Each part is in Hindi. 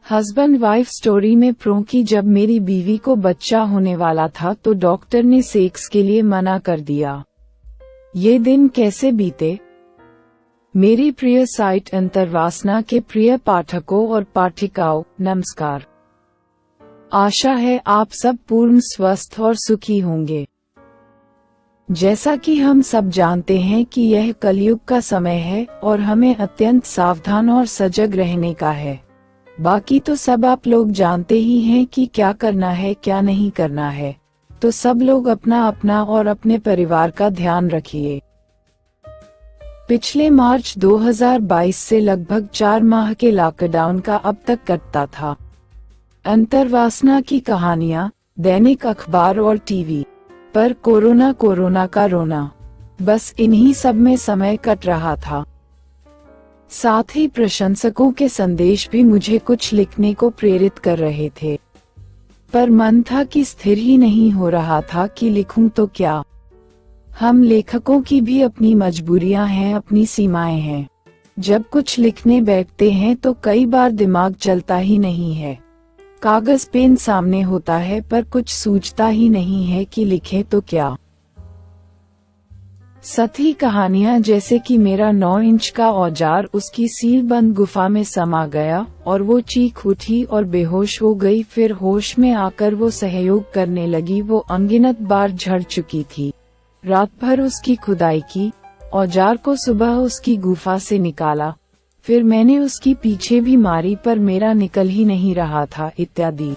हस्बैंड वाइफ स्टोरी में प्रो की जब मेरी बीवी को बच्चा होने वाला था तो डॉक्टर ने सेक्स के लिए मना कर दिया। ये दिन कैसे बीते? मेरी प्रिय साइट अंतर्वासना के प्रिय पाठकों और पाठिकाओं, नमस्कार। आशा है आप सब पूर्ण स्वस्थ और सुखी होंगे। जैसा कि हम सब जानते हैं कि यह कलयुग का समय है और हमें अत्यंत सावधान और सजग रहने का है। बाकी तो सब आप लोग जानते ही हैं कि क्या करना है क्या नहीं करना है, तो सब लोग अपना अपना और अपने परिवार का ध्यान रखिए। पिछले मार्च 2022 से लगभग 4 माह के लॉकडाउन का अब तक कटता था। अंतर्वासना की कहानियां, दैनिक अखबार और टीवी पर कोरोना का रोना, बस इन्हीं सब में समय कट रहा था। साथ ही प्रशंसकों के संदेश भी मुझे कुछ लिखने को प्रेरित कर रहे थे, पर मन था कि स्थिर ही नहीं हो रहा था कि लिखूं तो क्या। हम लेखकों की भी अपनी मजबूरियां हैं, अपनी सीमाएं हैं। जब कुछ लिखने बैठते हैं तो कई बार दिमाग चलता ही नहीं है। कागज पेन सामने होता है पर कुछ सूझता ही नहीं है कि लिखें तो क्या। सती कहानियां जैसे कि मेरा 9 इंच का औजार उसकी सीलबंद गुफा में समा गया और वो चीख उठी और बेहोश हो गई। फिर होश में आकर वो सहयोग करने लगी। वो अनगिनत बार झड़ चुकी थी। रात भर उसकी खुदाई की, औजार को सुबह उसकी गुफा से निकाला। फिर मैंने उसकी पीछे भी मारी पर मेरा निकल ही नहीं रहा था, इत्यादि।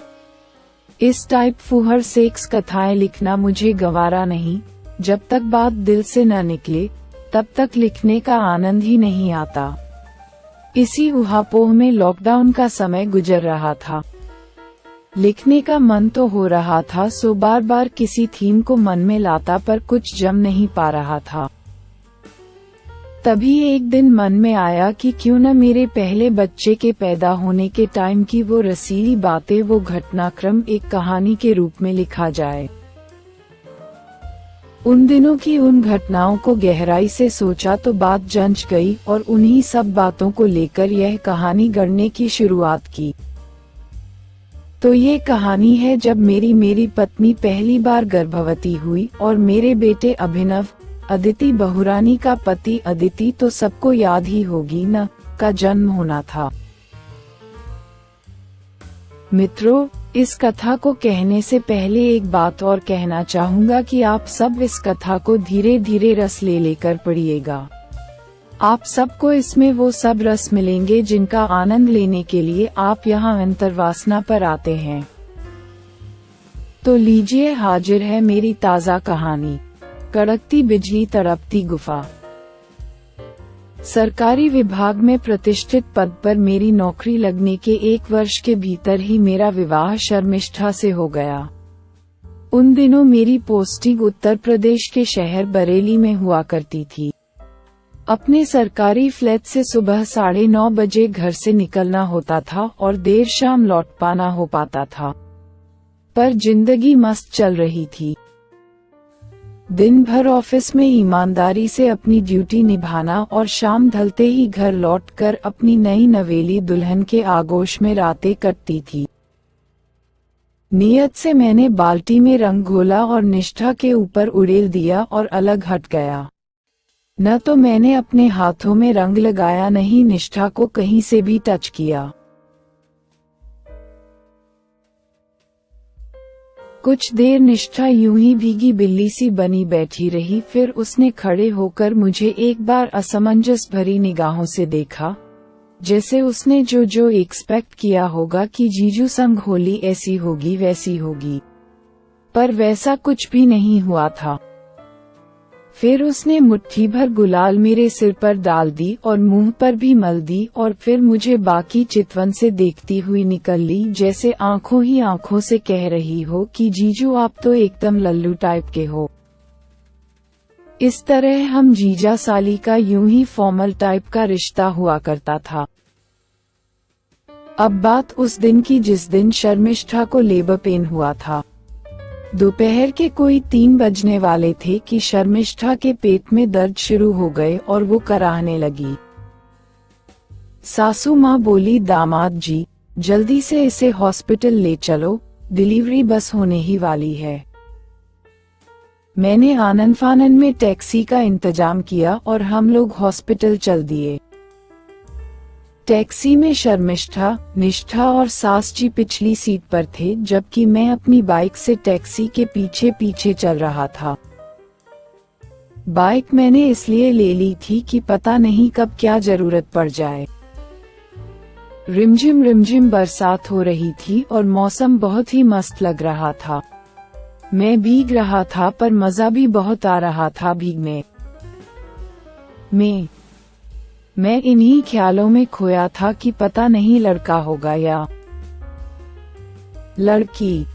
इस टाइप फुहर सेक्स कथाएं लिखना मुझे गवारा नहीं। जब तक बात दिल से न निकले तब तक लिखने का आनंद ही नहीं आता। इसी उहापोह में लॉकडाउन का समय गुजर रहा था। लिखने का मन तो हो रहा था, सो बार बार किसी थीम को मन में लाता पर कुछ जम नहीं पा रहा था। तभी एक दिन मन में आया कि क्यों न मेरे पहले बच्चे के पैदा होने के टाइम की वो रसीली बातें, वो घटनाक्रम एक कहानी के रूप में लिखा जाए। उन दिनों की उन घटनाओं को गहराई से सोचा तो बात जंच गई और उन्हीं सब बातों को लेकर यह कहानी गढ़ने की शुरुआत की। तो ये कहानी है जब मेरी पत्नी पहली बार गर्भवती हुई और मेरे बेटे अभिनव, अदिति बहुरानी का पति अदिति तो सबको याद ही होगी न, का जन्म होना था। मित्रों, इस कथा को कहने से पहले एक बात और कहना चाहूँगा कि आप सब इस कथा को धीरे धीरे रस ले लेकर पढ़िएगा। आप सबको इसमें वो सब रस मिलेंगे जिनका आनंद लेने के लिए आप यहाँ अंतर्वासना पर आते हैं। तो लीजिए, हाजिर है मेरी ताज़ा कहानी, कड़कती बिजली तड़पती गुफा। सरकारी विभाग में प्रतिष्ठित पद पर मेरी नौकरी लगने के 1 वर्ष के भीतर ही मेरा विवाह शर्मिष्ठा से हो गया। उन दिनों मेरी पोस्टिंग उत्तर प्रदेश के शहर बरेली में हुआ करती थी। अपने सरकारी फ्लैट से सुबह 9:30 बजे घर से निकलना होता था और देर शाम लौट पाना हो पाता था, पर जिंदगी मस्त चल रही थी। दिन भर ऑफिस में ईमानदारी से अपनी ड्यूटी निभाना और शाम ढलते ही घर लौटकर अपनी नई नवेली दुल्हन के आगोश में रातें कटती थी। नियत से मैंने बाल्टी में रंग घोला और निष्ठा के ऊपर उड़ेल दिया और अलग हट गया। न तो मैंने अपने हाथों में रंग लगाया, नहीं निष्ठा को कहीं से भी टच किया। कुछ देर निष्ठा यूं ही भीगी बिल्ली सी बनी बैठी रही। फिर उसने खड़े होकर मुझे एक बार असमंजस भरी निगाहों से देखा, जैसे उसने जो एक्सपेक्ट किया होगा कि जीजू संग होली ऐसी होगी वैसी होगी, पर वैसा कुछ भी नहीं हुआ था। फिर उसने मुट्ठी भर गुलाल मेरे सिर पर डाल दी और मुंह पर भी मल दी और फिर मुझे बाकी चितवन से देखती हुई निकल ली, जैसे आंखों ही आंखों से कह रही हो कि जीजू आप तो एकदम लल्लू टाइप के हो। इस तरह हम जीजा साली का यूं ही फॉर्मल टाइप का रिश्ता हुआ करता था। अब बात उस दिन की जिस दिन शर्मिष्ठा को लेबर पेन हुआ था। दोपहर के कोई 3 बजने वाले थे कि शर्मिष्ठा के पेट में दर्द शुरू हो गए और वो कराहने लगी। सासू माँ बोली, दामाद जी जल्दी से इसे हॉस्पिटल ले चलो, डिलीवरी बस होने ही वाली है। मैंने आनन फानन में टैक्सी का इंतजाम किया और हम लोग हॉस्पिटल चल दिए। टैक्सी में शर्मिष्ठा, निष्ठा और सास जी पिछली सीट पर थे, जबकि मैं अपनी बाइक से टैक्सी के पीछे पीछे चल रहा था। बाइक मैंने इसलिए ले ली थी कि पता नहीं कब क्या जरूरत पड़ जाए। रिमझिम बरसात हो रही थी और मौसम बहुत ही मस्त लग रहा था। मैं भीग रहा था पर मजा भी बहुत आ रहा था भीगने में। मैं इन्हीं ख्यालों में खोया था कि पता नहीं लड़का होगा या लड़की।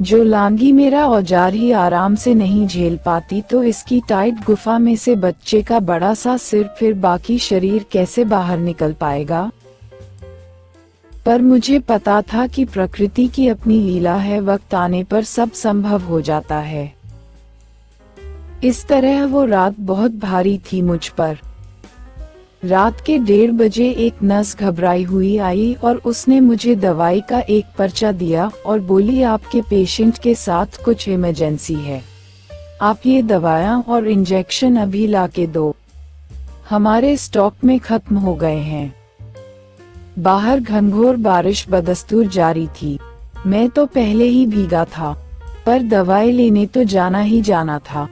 जो लांगी मेरा औजार ही आराम से नहीं झेल पाती तो इसकी टाइट गुफा में से बच्चे का बड़ा सा सिर फिर बाकी शरीर कैसे बाहर निकल पाएगा। पर मुझे पता था कि प्रकृति की अपनी लीला है, वक्त आने पर सब संभव हो जाता है। इस तरह वो रात बहुत भारी थी मुझ पर। रात के 1:30 बजे एक नर्स घबराई हुई आई और उसने मुझे दवाई का एक पर्चा दिया और बोली, आपके पेशेंट के साथ कुछ इमरजेंसी है, आप ये दवाएं और इंजेक्शन अभी लाके दो, हमारे स्टॉक में खत्म हो गए हैं। बाहर घनघोर बारिश बदस्तूर जारी थी। मैं तो पहले ही भीगा था, पर दवाई लेने तो जाना ही जाना था।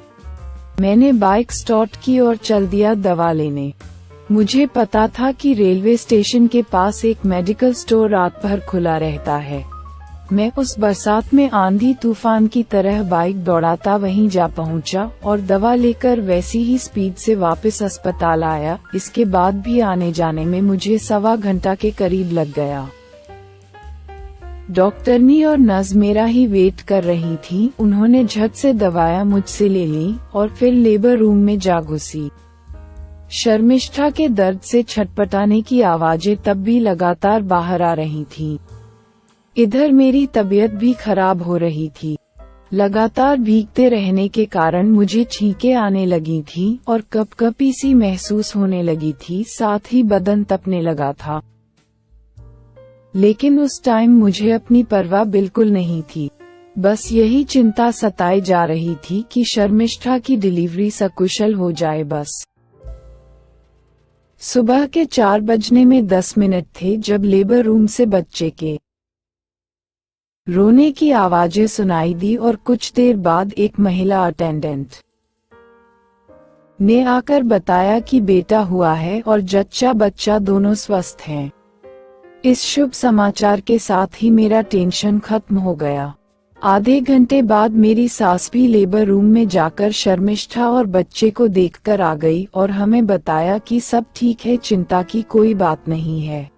मैंने बाइक स्टार्ट की और चल दिया दवा लेने। मुझे पता था कि रेलवे स्टेशन के पास एक मेडिकल स्टोर रात भर खुला रहता है। मैं उस बरसात में आंधी तूफान की तरह बाइक दौड़ाता वहीं जा पहुंचा और दवा लेकर वैसी ही स्पीड से वापस अस्पताल आया। इसके बाद भी आने जाने में मुझे 1.25 घंटा के करीब लग गया। डॉक्टरनी और नर्स मेरा ही वेट कर रही थी। उन्होंने झट से दवाएं मुझसे ले ली और फिर लेबर रूम में जा घुसी। शर्मिष्ठा के दर्द से छटपटाने की आवाजें तब भी लगातार बाहर आ रही थीं। इधर मेरी तबीयत भी खराब हो रही थी। लगातार भीगते रहने के कारण मुझे छींकें आने लगी थी और कपकपी सी महसूस होने लगी थी, साथ ही बदन तपने लगा था। लेकिन उस टाइम मुझे अपनी परवाह बिल्कुल नहीं थी। बस यही चिंता सताई जा रही थी कि शर्मिष्ठा की डिलीवरी सकुशल हो जाए। बस सुबह के 4 बजने में 10 मिनट थे जब लेबर रूम से बच्चे के रोने की आवाजें सुनाई दी और कुछ देर बाद एक महिला अटेंडेंट ने आकर बताया कि बेटा हुआ है और जच्चा बच्चा दोनों स्वस्थ हैं। इस शुभ समाचार के साथ ही मेरा टेंशन खत्म हो गया। आधे घंटे बाद मेरी सास भी लेबर रूम में जाकर शर्मिष्ठा और बच्चे को देखकर आ गई और हमें बताया कि सब ठीक है, चिंता की कोई बात नहीं है।